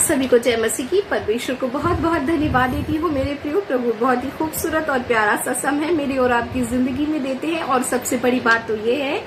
सभी को जय मसीह की। परमेश्वर को बहुत बहुत धन्यवाद देती हूँ। मेरे प्रिय प्रभु बहुत ही खूबसूरत और प्यारा सा समय मेरी और आपकी जिंदगी में देते हैं। और सबसे बड़ी बात तो ये है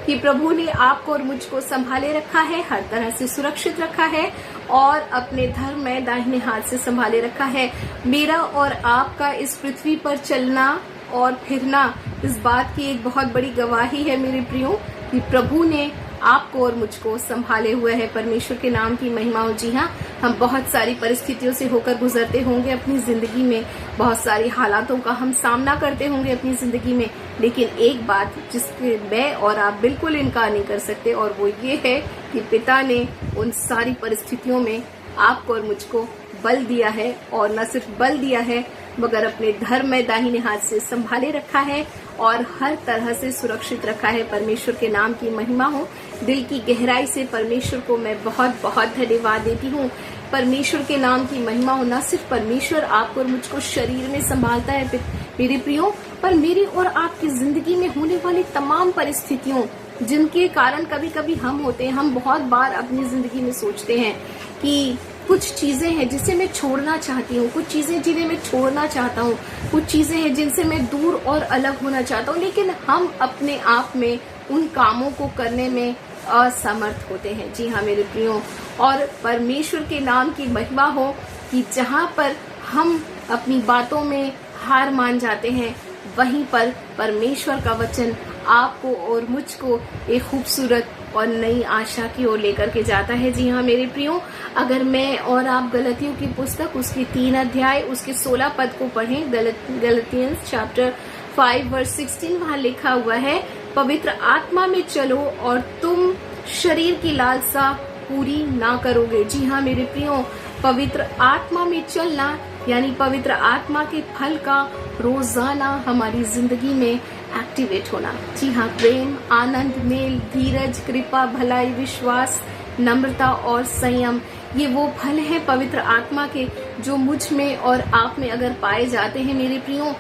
कि प्रभु ने आपको और मुझको संभाले रखा है, हर तरह से सुरक्षित रखा है और अपने धर्म में दाहिने हाथ से संभाले रखा है। मेरा और आपका इस पृथ्वी पर चलना और फिरना इस बात की एक बहुत बड़ी गवाही है मेरे प्रियो कि प्रभु ने आपको और मुझको संभाले हुए है। परमेश्वर के नाम की महिमा हो। जी हाँ, हम बहुत सारी परिस्थितियों से होकर गुजरते होंगे अपनी जिंदगी में, बहुत सारी हालातों का हम सामना करते होंगे अपनी जिंदगी में, लेकिन एक बात जिसके मैं और आप बिल्कुल इनकार नहीं कर सकते और वो ये है कि पिता ने उन सारी परिस्थितियों में आपको और मुझको बल दिया है। और न सिर्फ बल दिया है मगर अपने धर्म में दाहिने हाथ से संभाले रखा है और हर तरह से सुरक्षित रखा है। परमेश्वर के नाम की महिमा हो। दिल की गहराई से परमेश्वर को मैं बहुत बहुत धन्यवाद देती हूँ। परमेश्वर के नाम की महिमा हो। न सिर्फ परमेश्वर आपको और मुझको शरीर में संभालता है मेरे प्रियो, पर मेरी और आपकी जिंदगी में होने वाली तमाम परिस्थितियों जिनके कारण कभी कभी हम होते हैं, हम बहुत बार अपनी जिंदगी में सोचते हैं कि कुछ चीजें हैं जिसे मैं छोड़ना चाहती हूँ, कुछ चीजें जिन्हें मैं छोड़ना चाहता हूँ, कुछ चीजें हैं जिनसे मैं दूर और अलग होना चाहता हूँ, लेकिन हम अपने आप में उन कामों को करने में असमर्थ होते हैं। जी हाँ मेरे प्रियो, और परमेश्वर के नाम की महिमा हो कि जहाँ पर हम अपनी बातों में हार मान जाते हैं, वहीं पर परमेश्वर का वचन आपको और मुझको एक खूबसूरत और नई आशा की ओर लेकर के जाता है। जी हाँ मेरे प्रियो, अगर मैं और आप गलतियों की पुस्तक उसके 3 अध्याय उसके 16 पद को पढ़ें, गलतियंस चैप्टर 5 वर्स 16, वहाँ लिखा हुआ है, पवित्र आत्मा में चलो और तुम शरीर की लालसा पूरी ना करोगे। जी हाँ मेरे प्रियो, पवित्र आत्मा में चलना यानी पवित्र आत्मा के फल का रोजाना हमारी जिंदगी में एक्टिवेट होना। जी हाँ, प्रेम, आनंद, मेल, धीरज, कृपा, भलाई, विश्वास, नम्रता और संयम, ये वो फल हैं पवित्र आत्मा के जो मुझ में और आप में अगर पाए जाते हैं मेरे प्रियो,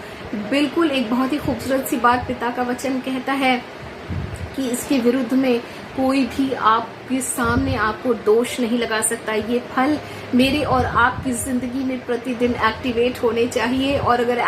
बिल्कुल एक बहुत ही खूबसूरत सी बात पिता का वचन कहता है कि इसके विरुद्ध में कोई भी आपके सामने आपको दोष नहीं लगा सकता। ये फल मेरे और आपकी जिंदगी में प्रतिदिन एक्टिवेट होने चाहिए। और अगर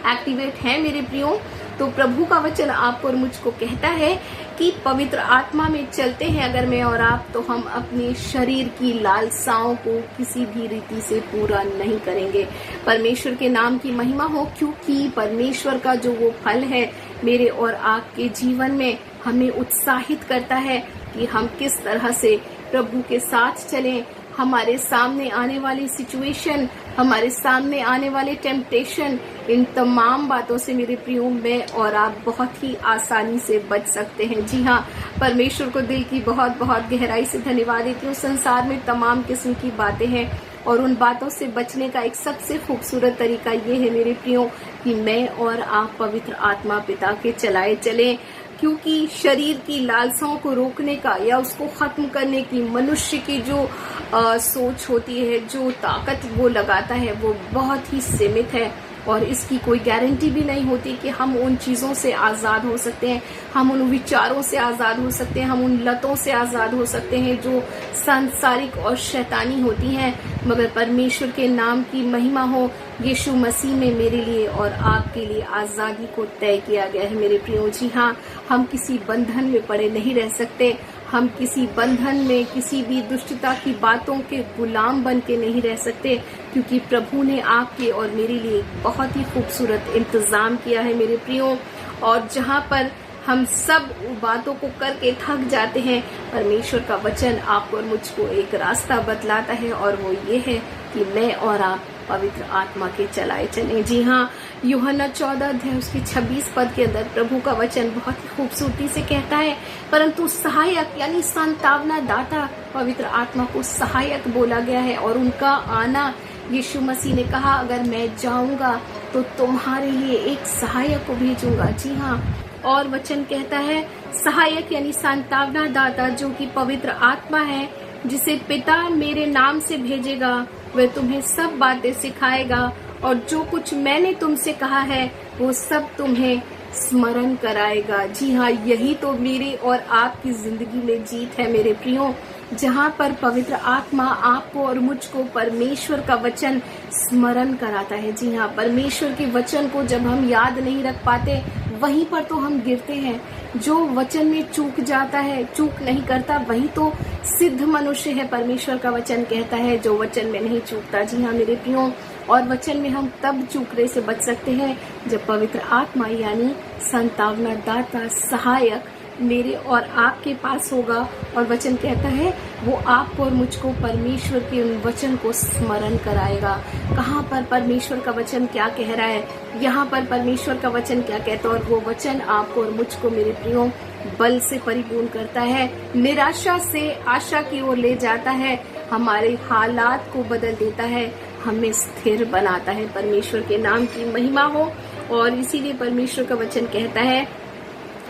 एक्टिवेट है मेरे प्रियो, तो प्रभु का वचन आपको और मुझको कहता है कि पवित्र आत्मा में चलते हैं अगर मैं और आप, तो हम अपने शरीर की लालसाओं को किसी भी रीति से पूरा नहीं करेंगे। परमेश्वर के नाम की महिमा हो, क्योंकि परमेश्वर का जो वो फल है मेरे और आपके जीवन में हमें उत्साहित करता है कि हम किस तरह से प्रभु के साथ चलें। हमारे सामने आने वाली सिचुएशन, हमारे सामने आने वाले टेम्पटेशन, इन तमाम बातों से मेरे प्रियो मैं और आप बहुत ही आसानी से बच सकते हैं। जी हाँ, परमेश्वर को दिल की बहुत बहुत गहराई से धन्यवाद देती हूँ। संसार में तमाम किस्म की बातें हैं और उन बातों से बचने का एक सबसे खूबसूरत तरीका ये है मेरे प्रियो कि मैं और आप पवित्र आत्मा पिता के चलाए चलें, क्योंकि शरीर की लालसाओं को रोकने का या उसको खत्म करने की मनुष्य की जो सोच होती है, जो ताकत वो लगाता है, वो बहुत ही सीमित है और इसकी कोई गारंटी भी नहीं होती कि हम उन चीज़ों से आज़ाद हो सकते हैं, हम उन विचारों से आज़ाद हो सकते हैं, हम उन लतों से आज़ाद हो सकते हैं जो सांसारिक और शैतानी होती हैं। मगर परमेश्वर के नाम की महिमा हो, यीशु मसीह में मेरे लिए और आपके लिए आज़ादी को तय किया गया है मेरे प्रियो। जी हाँ, हम किसी बंधन में पड़े नहीं रह सकते, हम किसी बंधन में किसी भी दुष्टता की बातों के गुलाम बन के नहीं रह सकते, क्योंकि प्रभु ने आपके और मेरे लिए बहुत ही खूबसूरत इंतजाम किया है मेरे प्रियो। और जहाँ पर हम सब बातों को करके थक जाते हैं, परमेश्वर का वचन आपको और मुझको एक रास्ता बतलाता है और वो ये है कि मैं और आप पवित्र आत्मा के चलाए चलें। जी हाँ, यूहन्ना 14 अध्याय उसके 26 पद के अंदर प्रभु का वचन बहुत ही खूबसूरती से कहता है, परंतु सहायक यानी सांत्वना दाता पवित्र आत्मा को सहायक बोला गया है और उनका आना यीशु मसीह ने कहा, अगर मैं जाऊंगा तो तुम्हारे लिए एक सहायक को भेजूंगा। जी हाँ, और वचन कहता है सहायक यानी सांत्वना दाता जो कि पवित्र आत्मा है, जिसे पिता मेरे नाम से भेजेगा, वह तुम्हें सब बातें सिखाएगा और जो कुछ मैंने तुमसे कहा है वो सब तुम्हें स्मरण कराएगा। जी हाँ, यही तो मेरी और आपकी जिंदगी में जीत है मेरे प्रियो। जहाँ पर पवित्र आत्मा आपको और मुझको परमेश्वर का वचन स्मरण कराता है। जी हाँ, परमेश्वर के वचन को जब हम याद नहीं रख पाते, वहीं पर तो हम गिरते हैं। जो वचन में चूक जाता है, चूक नहीं करता, वही तो सिद्ध मनुष्य है। परमेश्वर का वचन कहता है जो वचन में नहीं चूकता। जी हाँ मेरे प्रियो, और वचन में हम तब चूकने से बच सकते हैं जब पवित्र आत्मा यानी संतावना दाता, सहायक मेरे और आपके पास होगा। और वचन कहता है वो आपको और मुझको परमेश्वर के उन वचन को स्मरण कराएगा। कहाँ पर परमेश्वर का वचन क्या कह रहा है, यहाँ पर परमेश्वर का वचन क्या कहता है, और वो वचन आपको और मुझको मेरे प्रियो बल से परिपूर्ण करता है, निराशा से आशा की ओर ले जाता है, हमारे हालात को बदल देता है, हमें स्थिर बनाता है। परमेश्वर के नाम की महिमा हो। और इसीलिए परमेश्वर का वचन कहता है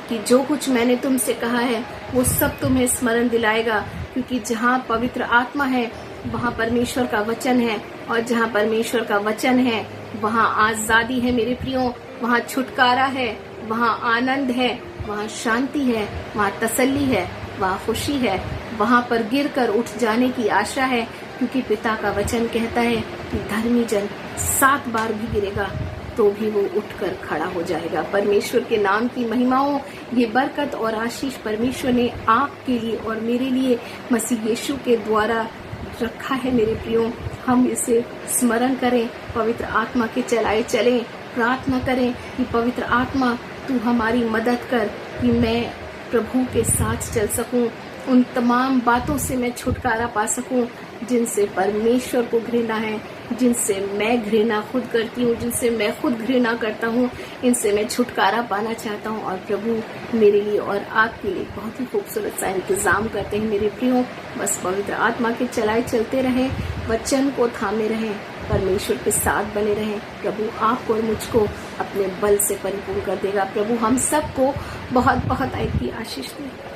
कि जो कुछ मैंने तुमसे कहा है वो सब तुम्हें स्मरण दिलाएगा, क्योंकि जहाँ पवित्र आत्मा है वहाँ परमेश्वर का वचन है, और जहाँ परमेश्वर का वचन है वहाँ आजादी है मेरे प्रियो, वहाँ छुटकारा है, वहाँ आनंद है, वहाँ शांति है, वहाँ तसल्ली है, वहाँ खुशी है, वहाँ पर गिर कर उठ जाने की आशा है, क्योंकि पिता का वचन कहता है कि धर्मी जन 7 बार भी गिरेगा तो भी वो उठकर खड़ा हो जाएगा। परमेश्वर के नाम की महिमा हो। ये बरकत और आशीष परमेश्वर ने आपके लिए और मेरे लिए मसीह यीशु के द्वारा रखा है मेरे प्रियो। हम इसे स्मरण करें, पवित्र आत्मा के चलाए चलें, प्रार्थना करें कि पवित्र आत्मा तू हमारी मदद कर कि मैं प्रभु के साथ चल सकूं, उन तमाम बातों से मैं छुटकारा पा सकूं जिनसे परमेश्वर को घृणा है, जिनसे मैं घृणा खुद करती हूँ, जिनसे मैं खुद घृणा करता हूँ, इनसे मैं छुटकारा पाना चाहता हूँ। और प्रभु मेरे लिए और आपके लिए बहुत ही खूबसूरत सा इंतजाम करते हैं मेरे प्रियो। बस पवित्र आत्मा के चलाए चलते रहें, वचन को थामे रहें, परमेश्वर के साथ बने रहें। प्रभु आपको और मुझको अपने बल से परिपूर्ण कर देगा। प्रभु हम सबको बहुत बहुत की आशीष दे।